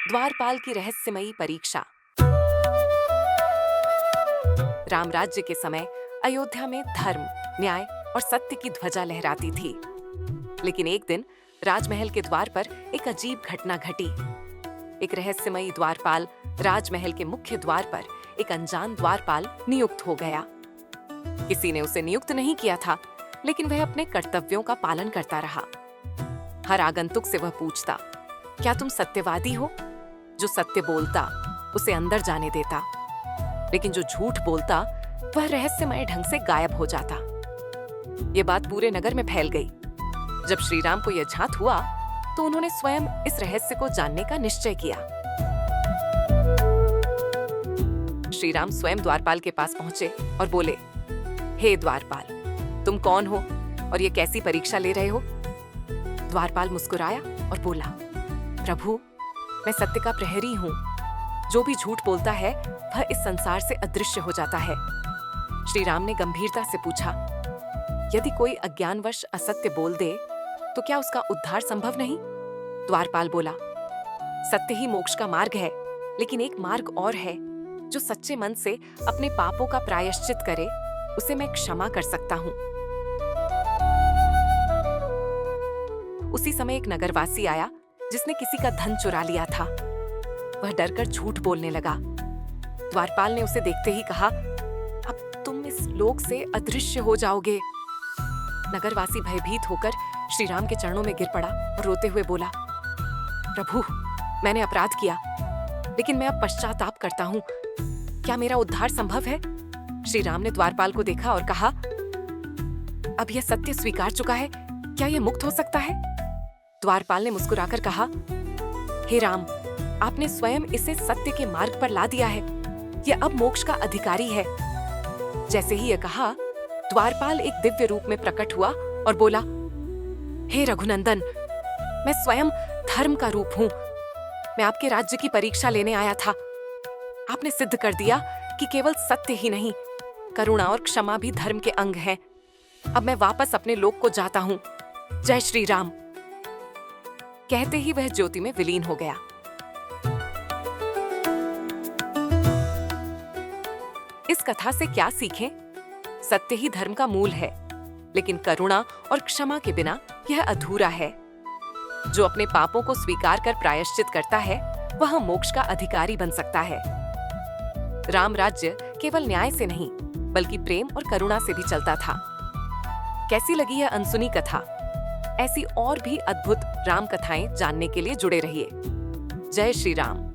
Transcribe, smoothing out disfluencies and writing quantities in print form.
द्वारपाल की रहस्यमयी परीक्षा। राम राज्य के समय अयोध्या में धर्म, न्याय और सत्य की ध्वजा लहराती थी। लेकिन एक दिन राजमहल के द्वार पर एक अजीब घटना घटी। एक रहस्यमयी द्वारपाल राजमहल के मुख्य द्वार पर एक अनजान द्वारपाल नियुक्त हो गया। किसी ने उसे नियुक्त नहीं किया था, लेकिन वह अपने कर्तव्यों का पालन करता रहा। हर आगंतुक से वह पूछता, क्या तुम सत्यवादी हो? जो सत्य बोलता उसे अंदर जाने देता, लेकिन जो झूठ बोलता वह रहस्यमय ढंग से गायब हो जाता। ये बात पूरे नगर में फैल गई। जब श्री राम को यह झांत हुआ तो उन्होंने स्वयं इस रहस्य को जानने का निश्चय किया। श्री राम स्वयं द्वारपाल के पास पहुंचे और बोले, हे द्वारपाल, तुम कौन हो और ये कैसी परीक्षा ले रहे हो? द्वारपाल मुस्कुराया और बोला, प्रभु, मैं सत्य का प्रहरी हूँ। जो भी झूठ बोलता है वह इस संसार से अदृश्य हो जाता है। श्री राम ने गंभीरता से पूछा, यदि कोई अज्ञानवश असत्य बोल दे तो क्या उसका उद्धार संभव नहीं? द्वारपाल बोला, सत्य ही मोक्ष का मार्ग है, लेकिन एक मार्ग और है। जो सच्चे मन से अपने पापों का प्रायश्चित करे उसे मैं क्षमा कर सकता हूँ। उसी समय एक नगरवासी आया जिसने किसी का धन चुरा लिया था। वह डरकर झूठ बोलने लगा। द्वारपाल ने उसे देखते ही कहा, अब तुम इस लोक से अदृश्य हो जाओगे। नगरवासी भयभीत होकर श्री राम के चरणों में गिर पड़ा और रोते हुए बोला, प्रभु, मैंने अपराध किया, लेकिन मैं अब पश्चाताप करता हूँ। क्या मेरा उद्धार संभव है? श्री राम ने द्वारपाल को देखा और कहा, अब यह सत्य स्वीकार चुका है, क्या यह मुक्त हो सकता है? द्वारपाल ने मुस्कुराकर कहा, हे राम, आपने स्वयं इसे सत्य के मार्ग पर ला दिया है। यह अब मोक्ष का अधिकारी है। जैसे ही यह कहा, द्वारपाल एक दिव्य रूप में प्रकट हुआ और बोला, हे रघुनंदन, मैं स्वयं धर्म का रूप हूँ। मैं आपके राज्य की परीक्षा लेने आया था। आपने सिद्ध कर दिया कि केवल सत्य ही नहीं, करुणा और क्षमा भी धर्म के अंग हैं। अब मैं वापस अपने लोक को जाता हूँ। जय श्री राम। कहते ही वह ज्योति में विलीन हो गया। इस कथा से क्या सीखें? सत्य ही धर्म का मूल है, लेकिन करुणा और क्षमा के बिना यह अधूरा है। जो अपने पापों को स्वीकार कर प्रायश्चित करता है वह मोक्ष का अधिकारी बन सकता है। राम राज्य केवल न्याय से नहीं, बल्कि प्रेम और करुणा से भी चलता था। कैसी लगी यह अनसुनी कथा? ऐसी और भी अद्भुत राम कथाएं जानने के लिए जुड़े रहिए। जय श्री राम।